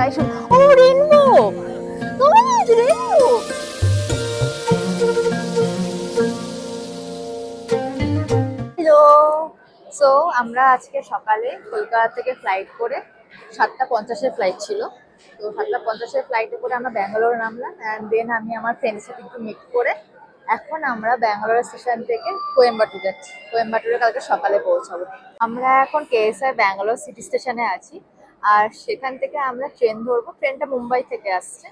তাই ও rainbow, rainbow. Hello. So আমরা আজকে সকালে কলকাতা থেকে ফ্লাইট করে 7:50-এর ফ্লাইট ছিল। তো 7:50-এর ফ্লাইটে করে আমরা ব্যাঙ্গালোর নামলাম, অ্যান্ড দেন আমি আমার ফ্রেন্ডের সাথে একটু মিট করে এখন আমরা ব্যাঙ্গালোর স্টেশন থেকে কোয়েম্বাটুর যাচ্ছি। কোয়েম্বাটুরে কালকে সকালে পৌঁছাবো। আমরা এখন কেএসআর ব্যাঙ্গালোর সিটি স্টেশনে আছি, আর সেখান থেকে আমরা ট্রেন ধরবো। ট্রেনটা মুম্বাই থেকে আসছে,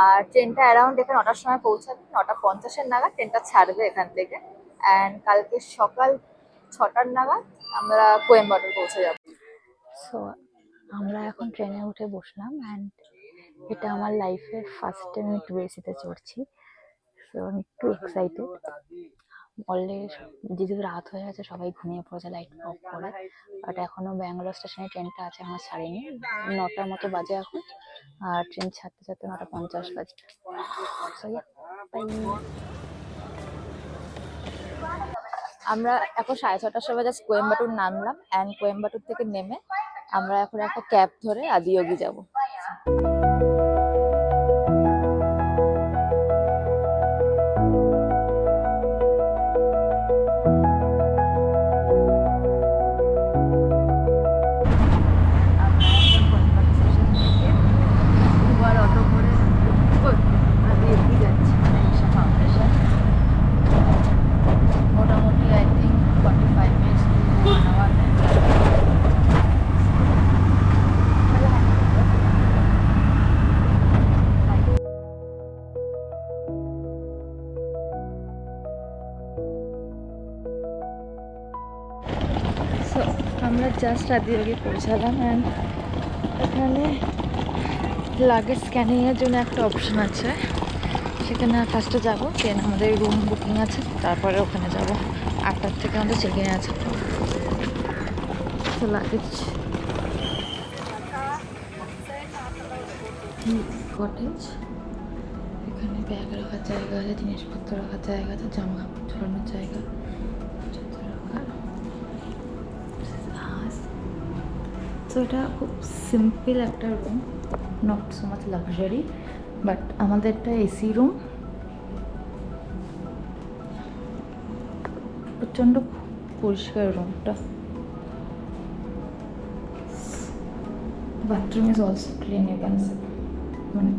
আর ট্রেনটা অ্যারাউন্ড এখানে 9টার সময় পৌঁছাবে। 9:50-এর নাগাদ ট্রেনটা ছাড়বে এখান থেকে, অ্যান্ড কালকে সকাল 6টার নাগাদ আমরা কোয়েম্বাটুর পৌঁছে যাব। সো আমরা এখন ট্রেনে উঠে বসলাম, অ্যান্ড এটা আমার লাইফের ফার্স্ট টাইম আমি টুয়েসিতে চড়ছি। সো আমি একটু এক্সাইটেড। অলরেডি যেহেতু রাত হয়ে গেছে, সবাই ঘুমিয়ে পড়েছে লাইট অফ করে, বাট এখনো ব্যাঙ্গালোর স্টেশনে ট্রেনটা আছে, আমার ছাড়েনি। 9টার মতো বাজে এখন, আর ট্রেন ছাড়তে ছাড়তে 9:50 বাজে। আমরা এখন 6:30টার সময় জাস্ট কোয়েম্বাটুর নামলাম, অ্যান্ড কোয়েম্বাটুর থেকে নেমে আমরা এখন একটা ক্যাব ধরে আদিয়োগি যাব। আমরা জাস্ট আদিয়োগি পৌঁছালাম, অ্যান্ড এখানে লাগেজ স্ক্যানিংয়ের জন্য একটা অপশন আছে, সেখানে ফার্স্টে যাবো। দেন আমাদের রুম বুকিং আছে, তারপরে ওখানে যাব। 8টার থেকে আমাদের চেক ইন আছে। তো লাগেজ কটেজ, এখানে ব্যাগ রাখার জায়গা আছে, জিনিসপত্র রাখার জায়গা আছে, জামা কাপড় ঝোলানোর জায়গা, তো এটা খুব সিম্পল একটা room, not so much luxury, but আমাদের একটা এসি রুম। প্রচণ্ড পরিষ্কার রুমটা। Bathroom is also clean,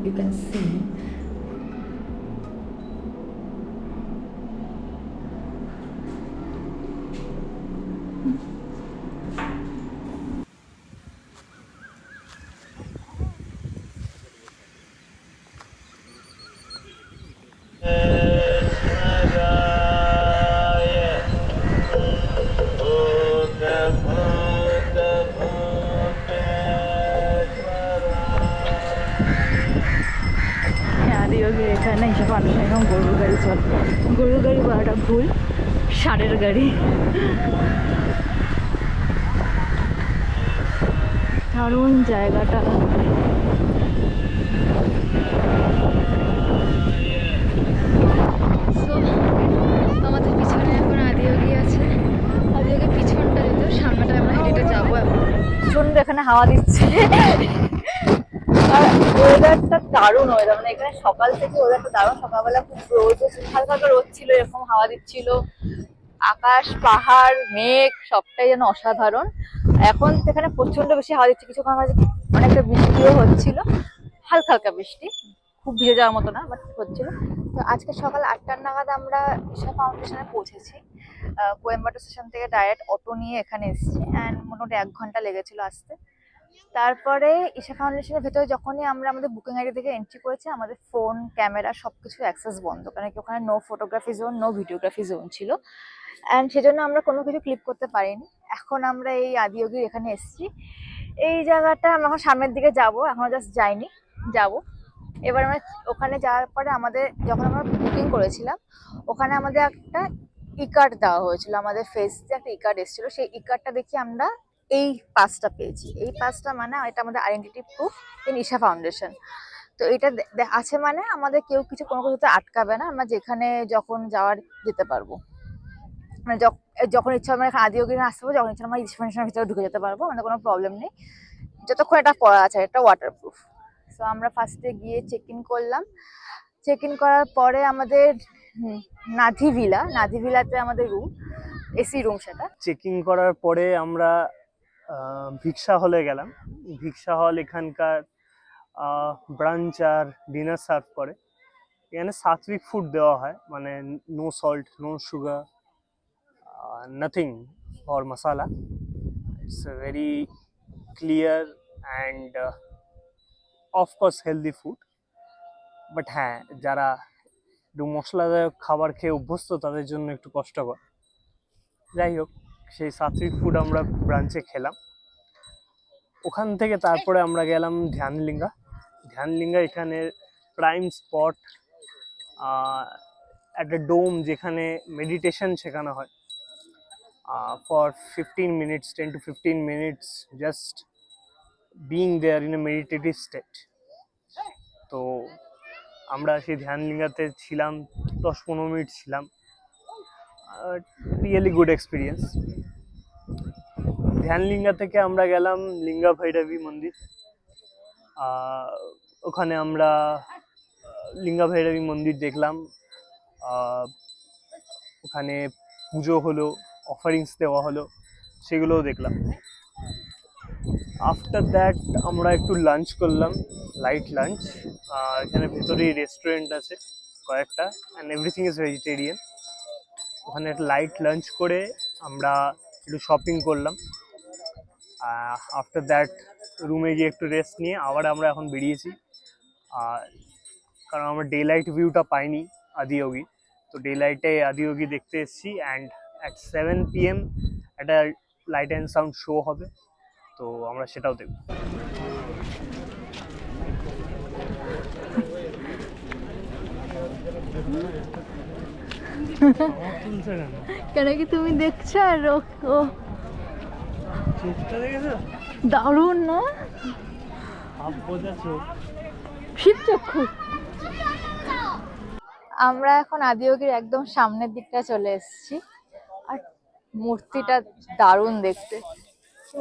you can see. এখানে হিসাবে আমি এখন গরুর গাড়ি চলে। গরুর গাড়ি বলাটা ভুল, ষাঁড়ের গাড়ি। দারুণ জায়গাটা। আমাদের পিছনে এখন আদিয়োগি আছে। আদিয়োগির পিছনটা যেত, সামনেটা আমরা হেঁটে যাবো। এখন প্রচন্ড এখানে হাওয়া দিচ্ছে, আর ওয়েদারটা দারুণ ওয়েদার। মানে এখানে সকাল থেকে ওয়েদারটা দারুণ। সকালবেলা খুব রোদ, হালকা হালকা রোদ ছিল, এরকম হাওয়া দিচ্ছিল। আকাশ, পাহাড়, মেঘ সবটাই যেন অসাধারণ। এখন এখানে প্রচন্ড বেশি হাওয়া দিচ্ছে। কিছুক্ষণ আগে অনেকটা বৃষ্টিও হচ্ছিল, হালকা হালকা বৃষ্টি, খুব ভিজে যাওয়ার মতো না, বাট হচ্ছিল। তো আজকে সকাল 8টার নাগাদ আমরা ঈশা ফাউন্ডেশনে পৌঁছেছি। কোয়েম্বাটুর স্টেশন থেকে ডাইরেক্ট অটো নিয়ে এখানে এসেছি, অ্যান্ড মোটামুটি 1 ঘন্টা লেগেছিল আসতে। তারপরে ঈশা ফাউন্ডেশনের ভেতরে যখনই আমরা আমাদের বুকিং আইডি থেকে এন্ট্রি করেছি, আমাদের ফোন, ক্যামেরা সবকিছু অ্যাক্সেস বন্ধ, কারণ কি ওখানে no photography zone, no videography zone ছিল, অ্যান্ড সেজন্য আমরা কোনো কিছু ক্লিক করতে পারিনি। এখন আমরা এই আদিয়োগির এখানে এসেছি। এই জায়গাটা আমরা এখন সামনের দিকে যাব, এখনো জাস্ট যাইনি, যাব। এবার আমরা ওখানে যাওয়ার পরে আমাদের যখন আমরা বুকিং করেছিলাম, ওখানে আমাদের একটা ই কার্ড দেওয়া হয়েছিল, আমাদের ফেসে একটা ই কার্ড এসেছিল। সেই ই কার্ডটা দেখি আমরা এই পাসটা পেয়েছি। এই পাসটা মানে এটা আমাদের identity proof in Isha Foundation. তো এটা আছে মানে আমাদের কেউ কিছু কোনো কিছুতে আটকাবে না, আমরা যেখানে যখন যাওয়ার যেতে পারবো। মানে যখন ইচ্ছা আমরা এখানে আদিয়োগিনে আসতে পারবো, যখন ইচ্ছা আমরা ঈশা ফাউন্ডেশনের ভিতরে ঢুকে যেতে পারবো, আমাদের কোনো প্রবলেম নেই, যতক্ষণ এটা পড়া আছে। এটা ওয়াটার প্রুফ। সো আমরা ফার্স্টে গিয়ে চেক ইন করলাম। চেক ইন করার পরে আমাদের নাধি ভিলাতে আমাদের রুম, এসি রুম সেটা। চেকিং করার পরে আমরা ভিক্ষা হলে গেলাম। ভিক্ষা হল এখানকার ব্রাঞ্চ আর ডিনার সার্ভ করে। এখানে সাত্বিক ফুড দেওয়া হয়, মানে no salt, no sugar, nothing for masala. It's a very clear and of course healthy food. But হ্যাঁ, যারা একটু মশলাদায়ক খাবার খেয়ে অভ্যস্ত তাদের জন্য একটু কষ্টকর। যাই হোক, সেই সাত্বিক ফুড আমরা ব্রাঞ্চে খেলাম। ওখান থেকে তারপরে আমরা গেলাম ধ্যানলিঙ্গা এখানে প্রাইম স্পট, একটা ডোম যেখানে মেডিটেশন শেখানো হয় for 15 minutes, 10 to 15 minutes, just being there in a meditative state. তো আমরা সেই ধ্যানলিঙ্গাতে ছিলাম, 10-15 মিনিট ছিলাম। Really good experience. ধ্যানলিঙ্গা থেকে আমরা গেলাম লিঙ্গা ভৈরবী মন্দির। ওখানে আমরা লিঙ্গা ভৈরবী মন্দির দেখলাম, ওখানে পুজো হলো, অফারিংস দেওয়া হলো, সেগুলোও দেখলাম। আফটার দ্যাট আমরা একটু লাঞ্চ করলাম, লাইট লাঞ্চ। এখানে ভেতরেই রেস্টুরেন্ট আছে কয়েকটা, অ্যান্ড এভরিথিং ইজ ভেজিটেরিয়ান। ওখানে একটা লাইট লাঞ্চ করে আমরা একটু শপিং করলাম। আফটার দ্যাট রুমে গিয়ে একটু রেস্ট নিয়ে আবার আমরা এখন বেরিয়েছি, কারণ আমরা ডে লাইট ভিউটা পাইনি আদিয়োগী। তো ডে লাইটে আদিয়োগী দেখতে এসেছি, অ্যান্ড অ্যাট 7 PM একটা লাইট অ্যান্ড সাউন্ড শো হবে, তো আমরা সেটাও দেখব। কেন কি তুমি দেখছো? আর দারুণ না? শিবচক্ষু। আমরা এখন আদিয়োগীর একদম সামনের দিকটা চলে এসেছি, আর মূর্তিটা দারুণ দেখতে।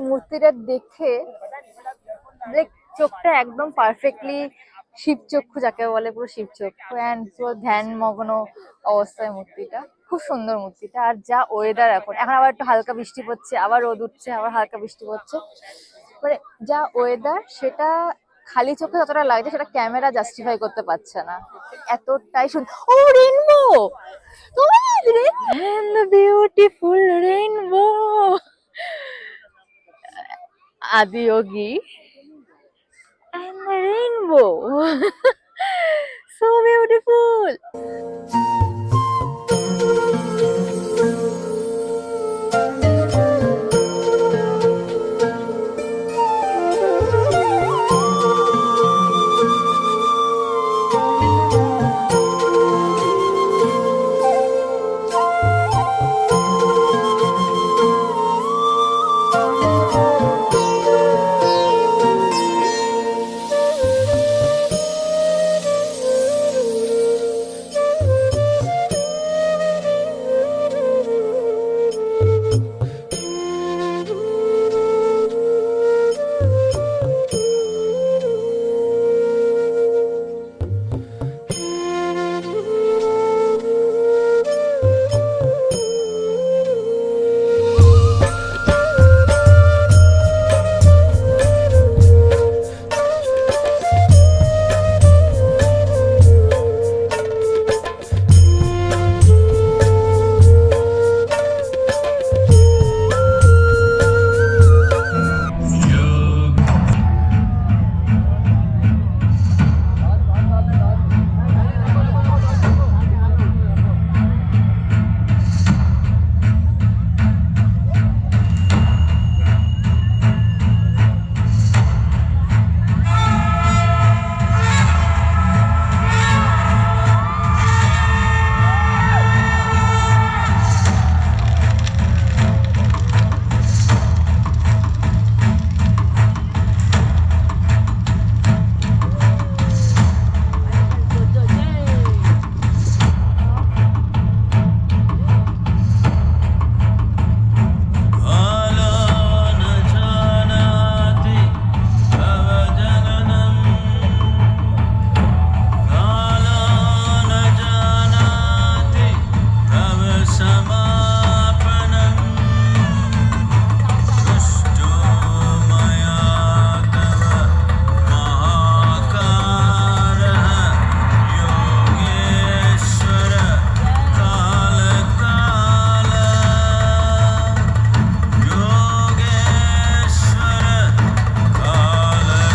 মূর্তিটা দেখে চোখটা একদম পারফেক্টলি শিবচক্ষু যাকে বলে, পুরো শিবচক্ষু, অ্যান্ড পুরো ধ্যানমগ্ন অবস্থায় মূর্তিটা। খুব সুন্দর মূর্তিটা। আর যা ওয়েদার, এখন আবার একটু হালকা বৃষ্টি পড়ছে, আবার রোদ উঠছে, আবার হালকা বৃষ্টি পড়ছে, মানে যা ওয়েদার সেটা খালি চোখে যতটা লাগছে সেটা ক্যামেরা জাস্টিফাই করতে পারছে না, এতটাই সুন্দর। ও rainbow, beautiful rainbow, Adiyogi and the rainbow. So beautiful. समापनम् दृष्टो मया तव महाकारः Yogeshwar कालकाल Yogeshwar कालकाल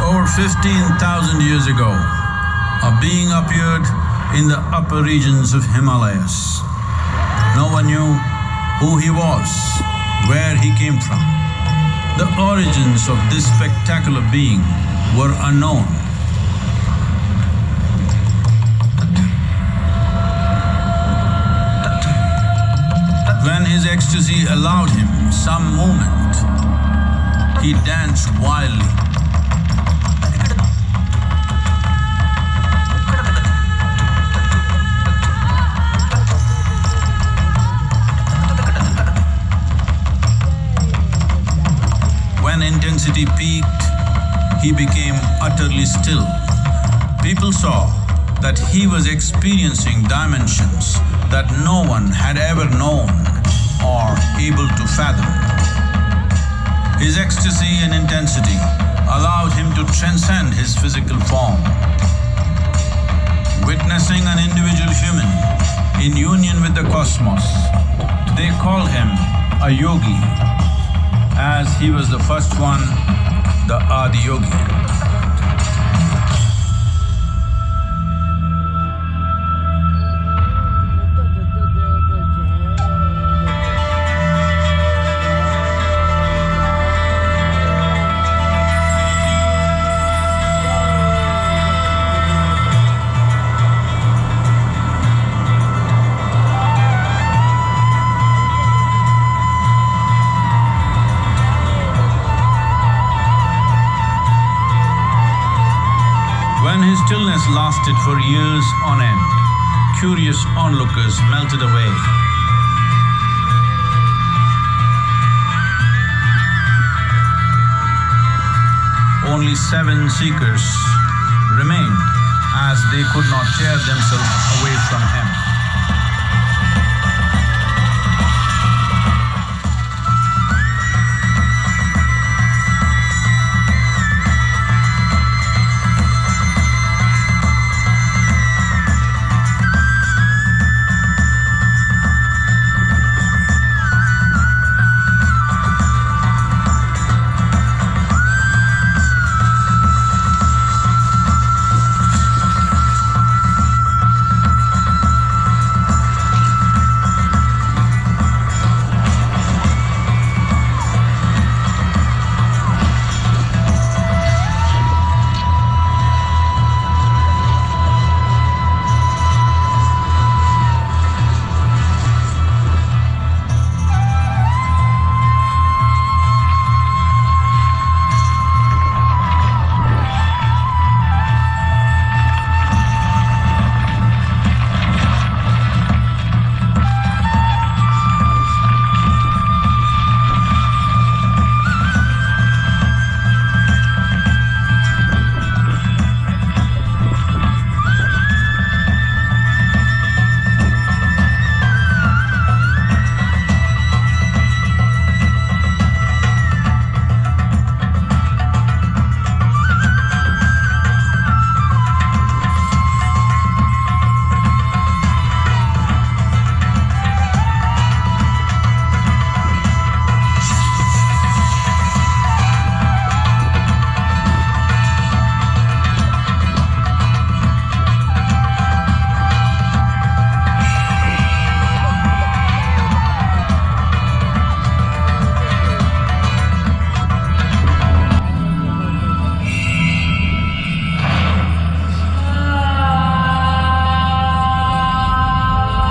Over 15,000 years ago, a being appeared in the upper regions of Himalayas. No one knew who he was, where he came from. The origins of this spectacular being were unknown. When his ecstasy allowed him some movement, he danced wildly. When intensity peaked, he became utterly still. People saw that he was experiencing dimensions that no one had ever known or able to fathom. His ecstasy and intensity allowed him to transcend his physical form. Witnessing an individual human in union with the cosmos, they call him a yogi, as he was the first one, the Adi Yogi. When his stillness lasted for years on end, curious onlookers melted away. Only 7 seekers remained, as they could not tear themselves away from him.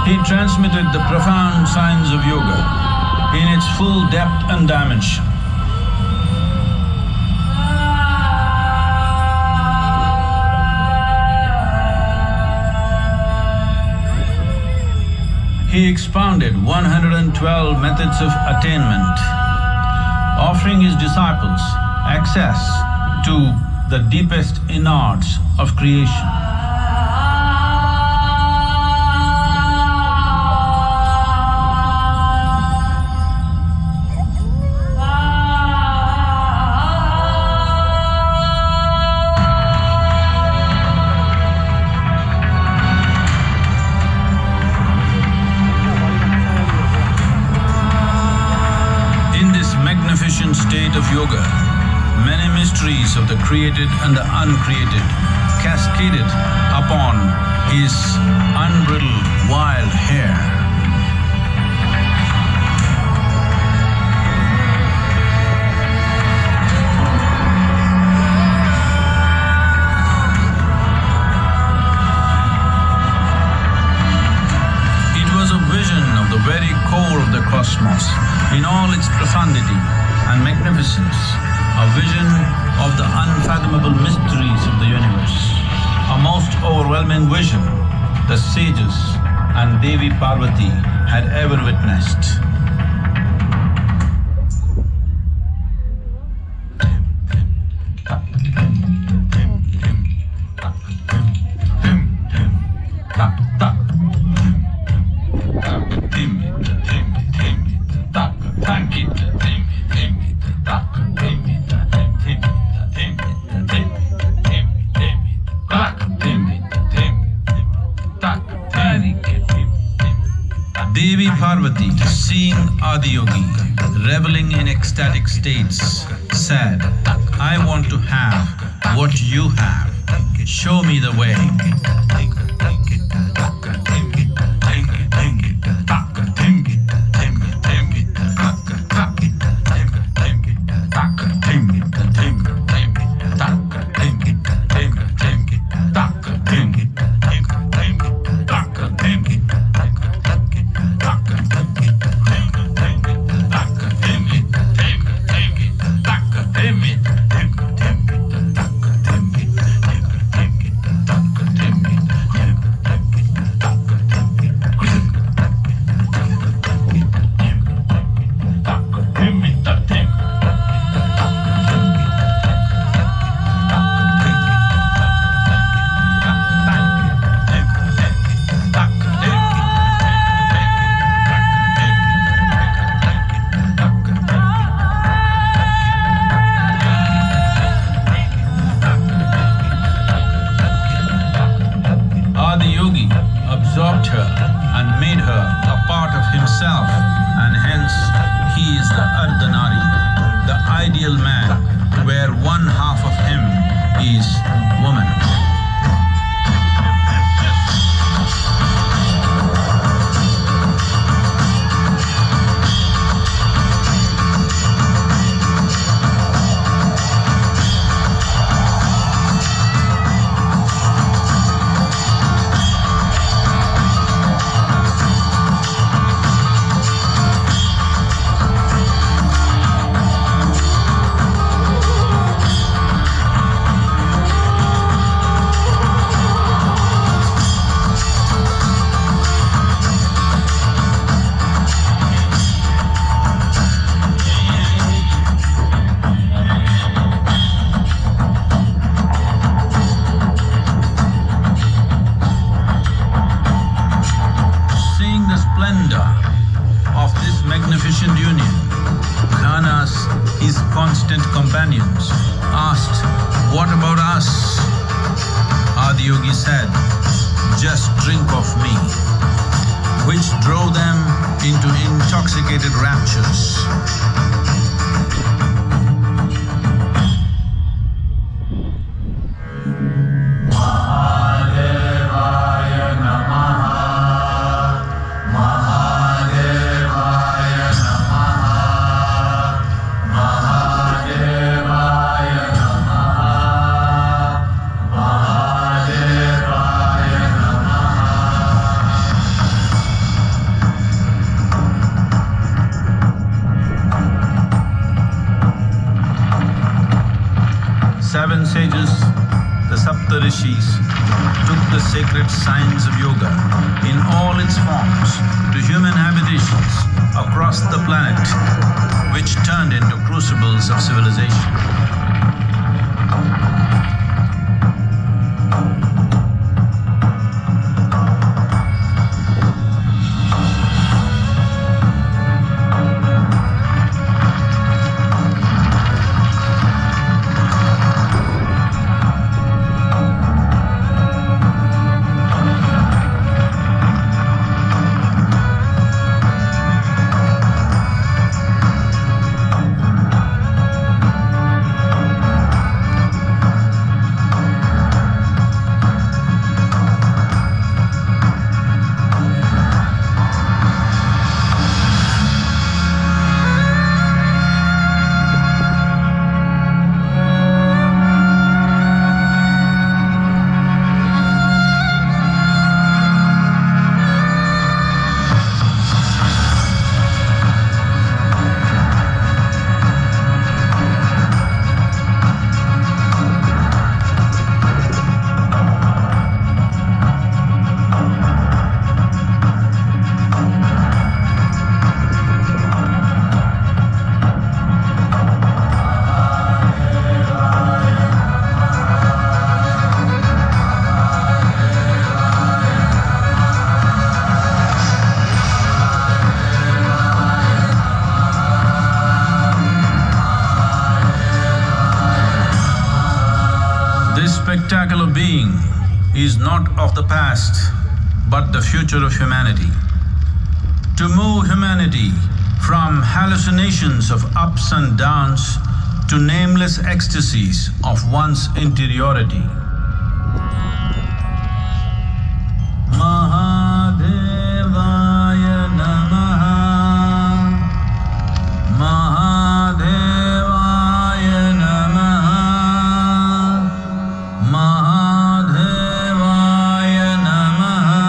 He transmitted the profound science of yoga in its full depth and dimension. he expounded 112 methods of attainment, offering his disciples access to the deepest innards of creation. Magnificent state of yoga, many mysteries of the created and the uncreated cascaded upon his unbridled wild hair. It was a vision of the very core of the cosmos in all its profundity and magnificence, a vision of the unfathomable mysteries of the universe, a most overwhelming vision the sages and Devi Parvati had ever witnessed. Devi Parvati, seeing Adiyogi reveling in ecstatic states, said, "I want to have what you have. Show me the way." Adiyogi absorbed her and made her a part of himself, and hence he is the Ardhanari, the ideal man, where one half of him is woman. Of this magnificent union, Ghanas, his constant companions, asked, "What about us?" Adiyogi said, "Just drink of me," which drove them into intoxicated raptures. Seven sages, the Saptarishis took the sacred science of yoga in all its forms to human habitations across the planet, which turned into crucibles of civilization. This spectacular being is not of the past, but the future of humanity. To move humanity from hallucinations of ups and downs to nameless ecstasies of one's interiority. Mahadevaya Namaha. Mahadevaya Namaha. Mahadevaya Namaha.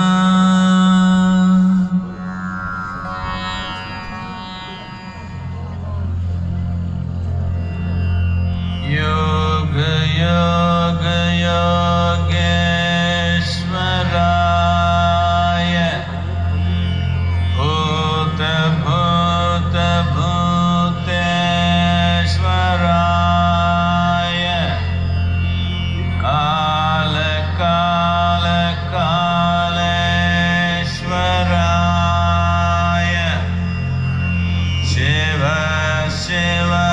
Yoga Yoga Yogeshwaraya Bhuta Bhuta Bhuteshwaraya Kala Kala Kaleshwaraya Shiva Shiva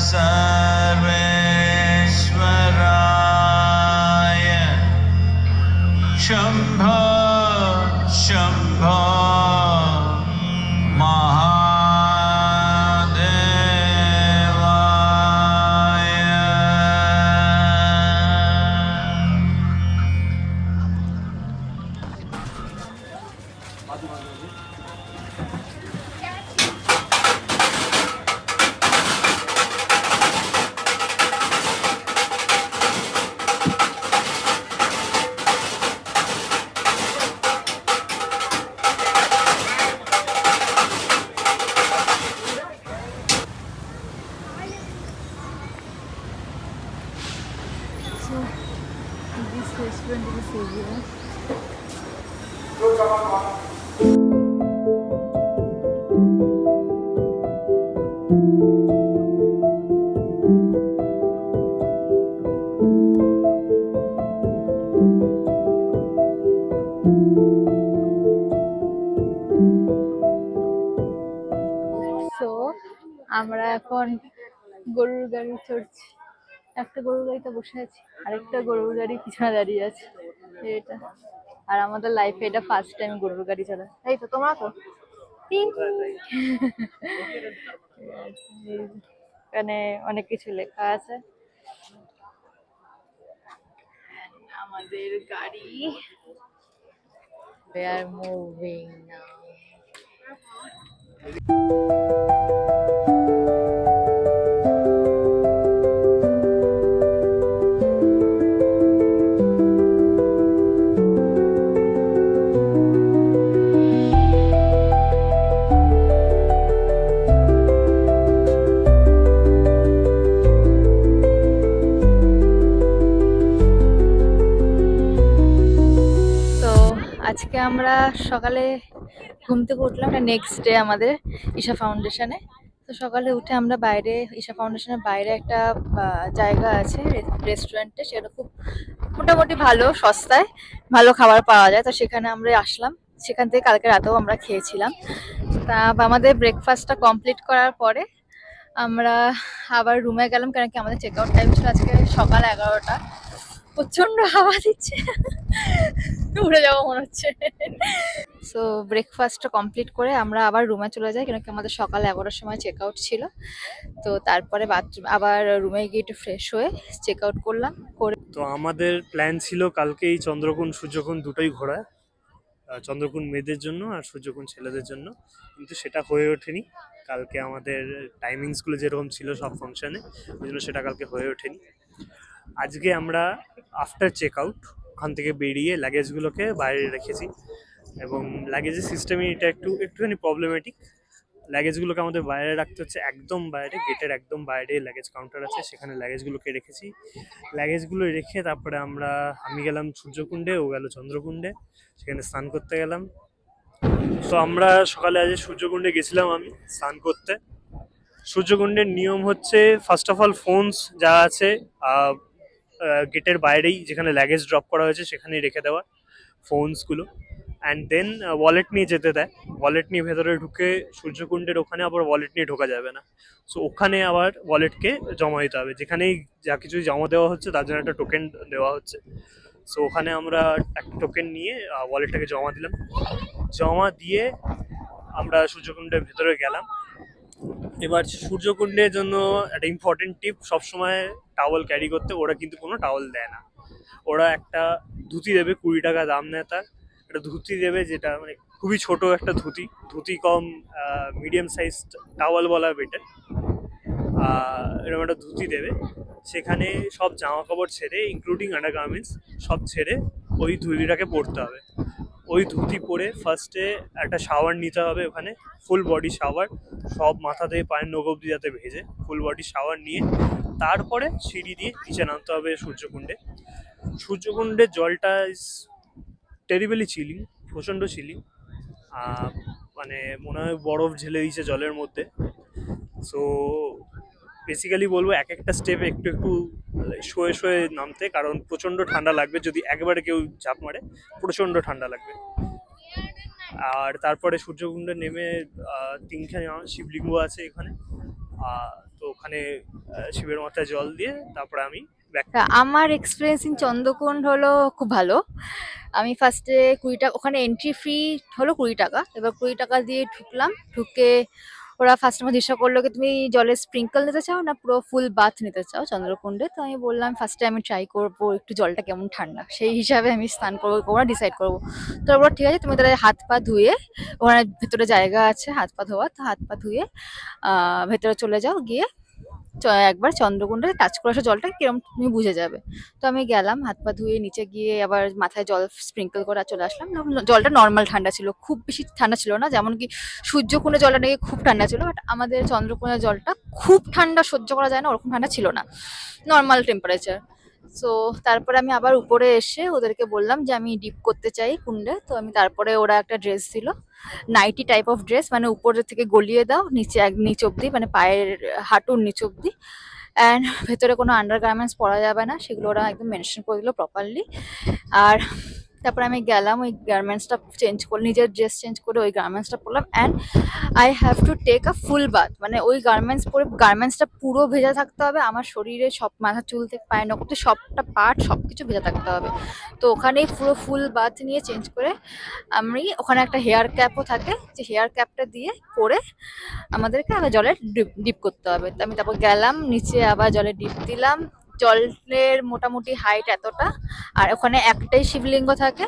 Sarveshwaraya Shambho Shambho Mahadevaya. So, this restaurant is here. So, আমরা এখন গরুর গাড়ি চড়ছি। একটা গরুর গাড়িতে বসে আছি, আরেকটা গরুর গাড়ি পিছনে দাঁড়িয়ে আছে। এটা আর আমাদের লাইফে এটা ফার্স্ট টাইম গরুর গাড়ি চলা। এই তো তোমরা তো টিং। এখানে অনেক কিছু লেখা আছে। আমাদের গাড়ি we are moving now. আজকে আমরা সকালে ঘুম থেকে উঠলাম, এটা নেক্সট ডে আমাদের ঈশা ফাউন্ডেশনে। তো সকালে উঠে আমরা বাইরে, ঈশা ফাউন্ডেশনের বাইরে একটা জায়গা আছে রেস্টুরেন্টে, সেটা খুব মোটামুটি ভালো, সস্তায় ভালো খাবার পাওয়া যায়। তো সেখানে আমরা আসলাম, সেখান থেকে কালকে রাতেও আমরা খেয়েছিলাম। তা আমাদের ব্রেকফাস্টটা কমপ্লিট করার পরে আমরা আবার রুমে গেলাম, কারণ কি আমাদের চেক আউট টাইম ছিল আজকে সকাল 11টা। প্রচন্ড হাওয়া দিচ্ছে, উড়ে যাবো মনে হচ্ছে। সো ব্রেকফাস্টটা কমপ্লিট করে আমরা আবার রুমে চলে যাই, কেন কি আমাদের সকাল 11টার সময় চেক আউট ছিল। তো তারপরে বাথরুম আবার রুমে গিয়ে একটু ফ্রেশ হয়ে চেক আউট করলাম। তো আমাদের প্ল্যান ছিল কালকে এই চন্দ্রকুণ্ড সূর্যকুণ্ড দুটোই ঘোরা, চন্দ্রকুণ্ড মেয়েদের জন্য আর সূর্যকুণ্ড ছেলেদের জন্য, কিন্তু সেটা হয়ে ওঠেনি। কালকে আমাদের টাইমিংসগুলো যেরকম ছিল সব ফাংশনে, ওই জন্য সেটা কালকে হয়ে ওঠেনি। আজকে আমরা আফটার চেক আউট ওখান থেকে বেরিয়ে লাগেজগুলোকে বাইরে রেখেছি, এবং লাগেজের সিস্টেমে এটা একটুখানি প্রবলেমেটিক। লাগেজগুলোকে আমাদের বাইরে রাখতে হচ্ছে, একদম বাইরে, গেটের একদম বাইরে লাগেজ কাউন্টার আছে, সেখানে লাগেজগুলোকে রেখেছি। লাগেজগুলো রেখে তারপরে আমি গেলাম সূর্যকুণ্ডে, ও গেল চন্দ্রকুণ্ডে, সেখানে স্নান করতে গেলাম। তো আমরা সকালে আজ সূর্যকুণ্ডে গেছিলাম আমি স্নান করতে। সূর্যকুণ্ডের নিয়ম হচ্ছে, ফার্স্ট অফ অল ফোনস যা আছে গেটের বাইরেই, যেখানে লাগেজ ড্রপ করা হয়েছে সেখানেই রেখে দেওয়া ফোনসগুলো, অ্যান্ড দেন ওয়ালেট নিয়ে যেতে দেয়। ওয়ালেট নিয়ে ভেতরে ঢুকে, সূর্যকুণ্ডের ওখানে আবার ওয়ালেট নিয়ে ঢোকা যাবে না। সো ওখানে আবার ওয়ালেটকে জমা দিতে হবে, যেখানেই যা কিছু জমা দেওয়া হচ্ছে তার জন্য একটা টোকেন দেওয়া হচ্ছে। সো ওখানে আমরা একটা টোকেন নিয়ে ওয়ালেটটাকে জমা দিলাম। জমা দিয়ে আমরা সূর্যকুণ্ডের ভেতরে গেলাম। এবার সূর্যকুণ্ডের জন্য একটা ইম্পর্টেন্ট টিপ, সবসময় টাওয়াল ক্যারি করতে। ওরা কিন্তু কোনো টাওয়াল দেয় না, ওরা একটা ধুতি দেবে, 20 টাকা দাম নেয় তার। একটা ধুতি দেবে, যেটা মানে খুবই ছোট একটা ধুতি কম মিডিয়াম সাইজ টাওয়াল বলা বেটার। এরকম একটা ধুতি দেবে, সেখানে সব জামা কাপড় ছেড়ে, ইনক্লুডিং আন্ডার গার্মেন্টস সব ছেড়ে ওই ধুতিটাকে পরতে হবে। ওই ধুতি পরে ফার্স্টে একটা শাওয়ার নিতে হবে ওখানে, ফুল বডি শাওয়ার, সব মাথা থেকে পায়ের নখ অব্দি যাতে ভেজে, ফুল বডি শাওয়ার নিয়ে তারপরে সিঁড়ি দিয়ে নিচে নামতে হবে সূর্যকুণ্ডে। সূর্যকুণ্ডের জলটা ইজ টেরিবলি চিলিং, প্রচণ্ড চিলিং, মানে মনে হয় বরফ ঢেলে দিয়েছে জলের মধ্যে। সো বেসিক্যালি বলবো এক একটা স্টেপ একটু একটু শোয়ে শোয়ে নামতে, কারণ প্রচণ্ড ঠান্ডা লাগবে। যদি একবারে কেউ ঝাঁপ মারে, প্রচণ্ড ঠান্ডা লাগবে। আর তারপরে সূর্যকুণ্ডে নেমে 3খানা শিবলিঙ্গ আছে এখানে, তো ওখানে শিবের মাথায় জল দিয়ে তারপরে আমি তা আমার এক্সপিরিয়েন্স ইন চন্দ্রকুণ্ড হলো খুব ভালো। আমি ফার্স্টে 20 টাকা, ওখানে এন্ট্রি ফি হলো 20 টাকা। এবার 20 টাকা দিয়ে ঢুকলাম, ঢুকে ওরা ফার্স্ট আমার জিজ্ঞাসা করলো কি তুমি জলে স্প্রিঙ্কল নিতে চাও না পুরো ফুল বাথ নিতে চাও চন্দ্রকুণ্ডে। তো আমি বললাম ফার্স্টে আমি ট্রাই করবো একটু জলটা কেমন ঠান্ডা, সেই হিসাবে আমি স্নান করবো ওরা ডিসাইড করবো। তো ওরা ঠিক আছে, তুমি তাহলে হাত পা ধুয়ে, ওখানে ভেতরে জায়গা আছে হাত পা ধোয়া, তো হাত পা ধুয়ে ভেতরে চলে যাও, গিয়ে একবার চন্দ্রকুণ্ডে টাচ করে আসো, জলটা কিরম তুমি বুঝে যাবে। তো আমি গেলাম, হাত পা ধুয়ে নিচে গিয়ে আবার মাথায় জল স্প্রিঙ্কল করে চলে আসলাম। জলটা নর্মাল ঠান্ডা ছিল, খুব বেশি ঠান্ডা ছিল না, যেমন কি সূর্যকুণ্ডের জলটা নাকি খুব ঠান্ডা ছিল, বাট আমাদের চন্দ্রকুণ্ডের জলটা খুব ঠান্ডা সহ্য করা যায় না ওরকম ঠান্ডা ছিল না, নর্মাল টেম্পারেচার। সো তারপরে আমি আবার উপরে এসে ওদেরকে বললাম যে আমি ডিপ করতে চাই কুণ্ডে। তো আমি তারপরে ওরা একটা ড্রেস দিল, নাইটি টাইপ অফ ড্রেস, মানে উপরের থেকে গলিয়ে দাও নিচে নিচ অব্দি, মানে পায়ের হাঁটুর নিচ অব্দি, অ্যান্ড ভেতরে কোনো আন্ডার গার্মেন্টস পরা যাবে না, সেগুলো ওরা একদম মেনশন করে দিল প্রপারলি। আর তারপরে আমি গেলাম, ওই গার্মেন্টসটা চেঞ্জ করে, নিজের ড্রেস চেঞ্জ করে ওই গার্মেন্টসটা পরলাম, and I have to take a full bath. মানে ওই গার্মেন্টস পরে গার্মেন্টসটা পুরো ভেজা থাকতে হবে, আমার শরীরে সব মাথা চুল থেকে পায়ের নখ অব্দি সবটা পার্ট সব কিছু ভেজা থাকতে হবে। তো ওখানেই পুরো ফুল বাথ নিয়ে চেঞ্জ করে আমি, ওখানে একটা হেয়ার ক্যাপও থাকে, যে হেয়ার ক্যাপটা দিয়ে পরে আমাদেরকে আবার জলে ডিপ করতে হবে। তো আমি তারপর গেলাম নিচে, আবার জলে ডিপ দিলাম। জলের মোটামুটি হাইট এতটা, আর ওখানে একটাই শিবলিঙ্গ থাকে,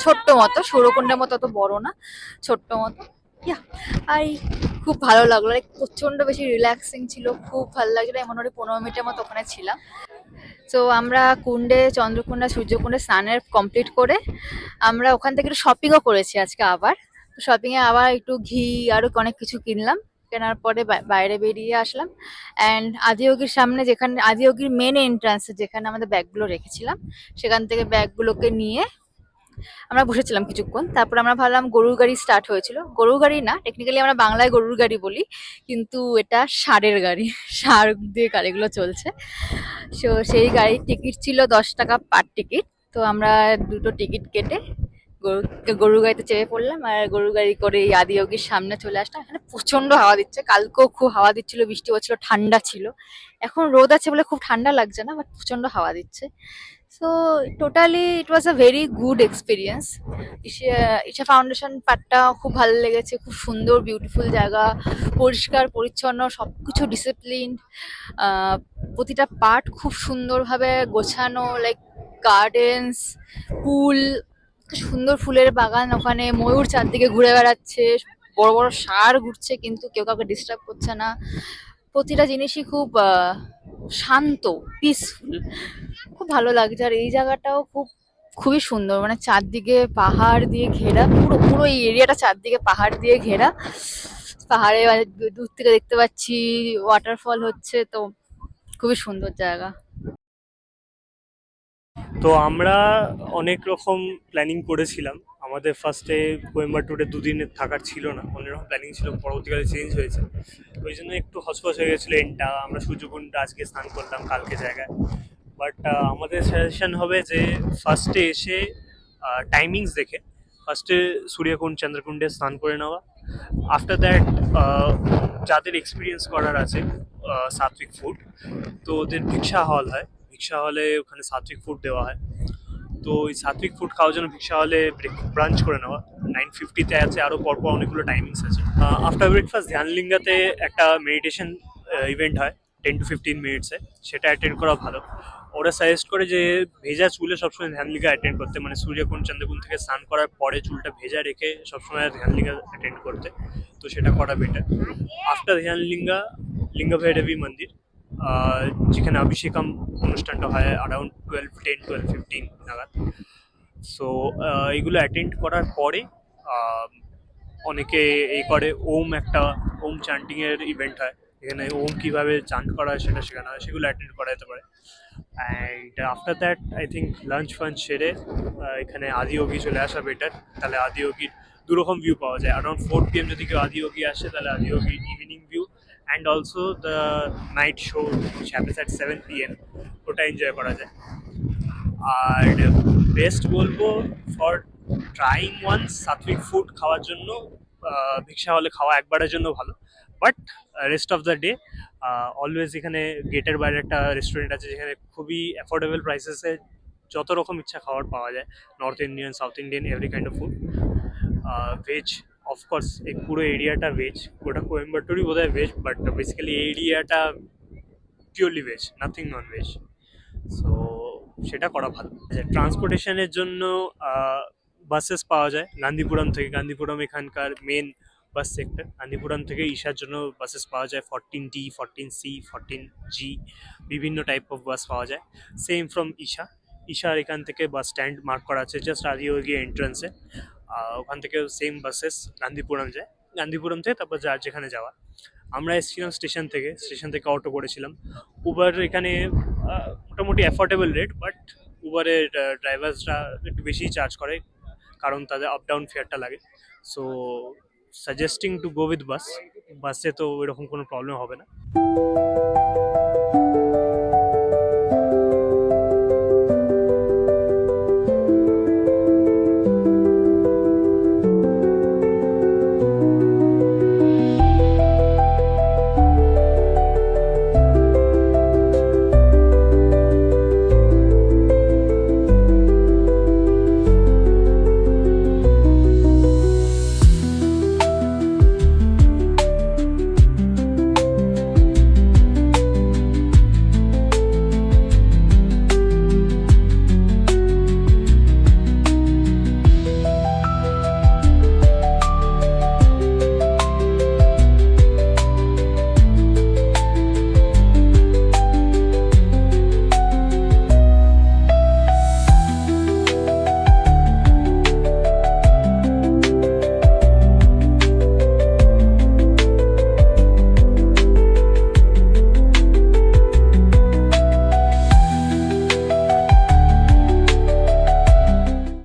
ছোট্ট মতো, সৌরকুণ্ডের মতো, অত বড় না, ছোট্ট মতো। আর খুব ভালো লাগলো, প্রচন্ড বেশি রিল্যাক্সিং ছিল, খুব ভালো লাগছিল। মনে হয় 15 মিনিটের মতো ওখানে ছিলাম। তো আমরা কুণ্ডে, চন্দ্রকুণ্ডা, সূর্যকুণ্ডে স্নানের কমপ্লিট করে আমরা ওখান থেকে একটু শপিংও করেছি আজকে আবার। শপিংয়ে আবার একটু ঘি আরও অনেক কিছু কিনলাম, কেনার পরে বাইরে বেরিয়ে আসলাম। অ্যান্ড আদিয়োগীর সামনে, যেখানে আদিয়োগীর মেন এন্ট্রান্স, যেখানে আমাদের ব্যাগগুলো রেখেছিলাম, সেখান থেকে ব্যাগগুলোকে নিয়ে আমরা বসেছিলাম কিছুক্ষণ, তারপর আমরা ভাবলাম গরুর গাড়ি স্টার্ট হয়েছিল। গরুর গাড়ি না, টেকনিক্যালি আমরা বাংলায় গরুর গাড়ি বলি, কিন্তু এটা ষাঁড়ের গাড়ি। ষাঁড় দিয়ে গাড়িগুলো চলছে। সেই গাড়ির টিকিট ছিল 10 টাকা পার টিকিট। তো আমরা দুটো টিকিট কেটে গরু গরুর গাড়িতে চেপে পড়লাম, আর গরুর গাড়ি করে এই আদিয়োগীর সামনে চলে আসলাম। এখানে প্রচন্ড হাওয়া দিচ্ছে, কালকেও খুব হাওয়া দিচ্ছিল, বৃষ্টি হচ্ছিল, ঠান্ডা ছিল। এখন রোদ আছে বলে খুব ঠান্ডা লাগছে না, বাট প্রচন্ড হাওয়া দিচ্ছে। So totally it was a very good experience. Isha Foundation পার্কটা খুব ভালো লেগেছে, খুব সুন্দর বিউটিফুল জায়গা, পরিষ্কার পরিচ্ছন্ন, সবকিছু ডিসিপ্লিন। প্রতিটা পার্ট খুব সুন্দরভাবে গোছানো, লাইক গার্ডেন্স, পুল, সুন্দর ফুলের বাগান, ওখানে ময়ূর চারদিকে ঘুরে বেড়াচ্ছে, বড় বড় ষাঁড় ঘুরছে, কিন্তু কেউ কাউকে ডিস্টার্ব করছে না। প্রতিটা জিনিসই খুব শান্ত, পিসফুল, খুব ভালো লাগছে। আর এই জায়গাটাও খুবই সুন্দর, মানে চারদিকে পাহাড় দিয়ে ঘেরা, পুরো পুরো এই এরিয়াটা চারদিকে পাহাড় দিয়ে ঘেরা। পাহাড়ে দূর থেকে দেখতে পাচ্ছি ওয়াটারফল হচ্ছে, তো খুবই সুন্দর জায়গা। তো আমরা অনেক রকম প্ল্যানিং করেছিলাম। আমাদের ফার্স্টে কোয়েম্বাটুরে 2 দিন থাকার ছিল না, অন্যরকম প্ল্যানিং ছিল, পরবর্তীকালে চেঞ্জ হয়েছে। ওই জন্য একটু হসপস হয়ে গেছিলো এন্ডটা। আমরা সূর্যকুণ্ডে আজকে স্নান করলাম, কালকে জায়গায়। বাট আমাদের সাজেশন হবে যে ফার্স্টে এসে টাইমিংস দেখে ফার্স্টে সূর্যকুণ্ড চন্দ্রকুণ্ডে স্নান করে নেওয়া। আফটার দ্যাট যাদের এক্সপিরিয়েন্স করার আছে সাত্বিক ফুড, তো ওদের ভিক্ষা হল হয়, ভিক্ষা হলে ওখানে সাত্বিক ফুড দেওয়া হয়। তো ওই সাত্বিক ফুড খাওয়ার জন্য ভিক্ষা হলে ব্রাঞ্চ করে নেওয়া 9:50-তে আছে, আরও পরপর অনেকগুলো টাইমিংস আছে। আফটার ব্রেকফাস্ট ধ্যানলিঙ্গাতে একটা মেডিটেশন ইভেন্ট হয় 10 to 15 মিনিটসে, সেটা অ্যাটেন্ড করা ভালো। ওরা সাজেস্ট করে যে ভেজা চুলে সবসময় ধ্যানলিঙ্গা অ্যাটেন্ড করতে, মানে সূর্যকুণ্ড চন্দ্রকুণ্ড থেকে স্নান করার পরে চুলটা ভেজা রেখে সবসময় ধ্যানলিঙ্গা অ্যাটেন্ড করতে, তো সেটা করা বেটার। আফটার ধ্যানলিঙ্গা লিঙ্গ ভৈরবী মন্দির, যেখানে অভিষেকম অনুষ্ঠানটা হয় অ্যারাউন্ড 12:10-12:15 নাগাদ। সো এইগুলো অ্যাটেন্ড করার পরে অনেকে এই করে ওম চান্টিংয়ের ইভেন্ট হয়, এখানে ওম কীভাবে চান্ট করা হয় সেটা শেখানো হয়, সেগুলো অ্যাটেন্ড করা যেতে পারে। And after that I think lunch ফাঞ্চ সেরে এখানে আদিয়োগী চলে আসা বেটার। তাহলে আদিয়োগীর দুরকম ভিউ পাওয়া যায়। অ্যারাউন্ড 4 PM যদি কেউ আদিয়োগী আসে, তাহলে আদিয়োগীর evening view and also the night show which happens at 7 PM, ওটা এনজয় করা যায়। আর বেস্ট বলবো for trying once sattvic food খাওয়ার জন্য ভিক্ষা হলে খাওয়া একবারের জন্য ভালো। But rest of the day always এখানে গেটের বাইরে একটা রেস্টুরেন্ট আছে, যেখানে খুবই অ্যাফোর্ডেবল প্রাইসেসে যত রকম ইচ্ছা খাবার পাওয়া যায়, north Indian, south Indian, every kind of food. Veg of course, এই পুরো এরিয়াটা ভেজ, গোটা কোয়েম্বাটুরই বোধ হয় ভেজ, বাট বেসিক্যালি এই এরিয়াটা purely veg, nothing non veg. So সেটা করা ভালো। ট্রান্সপোর্টেশনের জন্য বাসেস পাওয়া যায় গান্ধীপুরম থেকে। গান্ধীপুরম এখানকার মেন বাস সেক্টর। গান্ধীপুরম থেকে ঈশার জন্য বাসেস পাওয়া যায় 14D, 14C, 14G, বিভিন্ন টাইপ অফ বাস পাওয়া যায়। সেম ফ্রম ঈশার এখান থেকে বাস স্ট্যান্ড মার্ক করা আছে জাস্ট আদিয়োগী এন্ট্রান্সে। ওখান থেকেও সেম বাসেস গান্ধীপুরম যায়। গান্ধীপুরম থেকে তারপর যার যেখানে যাওয়া। আমরা এসেছিলাম স্টেশন থেকে অটো করেছিলাম। উবার এখানে মোটামুটি অ্যাফোর্ডেবল রেট, বাট উবারের ড্রাইভার্সরা একটু বেশিই চার্জ করে, কারণ তাদের আপ ডাউন ফেয়ারটা লাগে। So suggesting to go with বাসে তো এরকম কোনো প্রবলেম হবে না।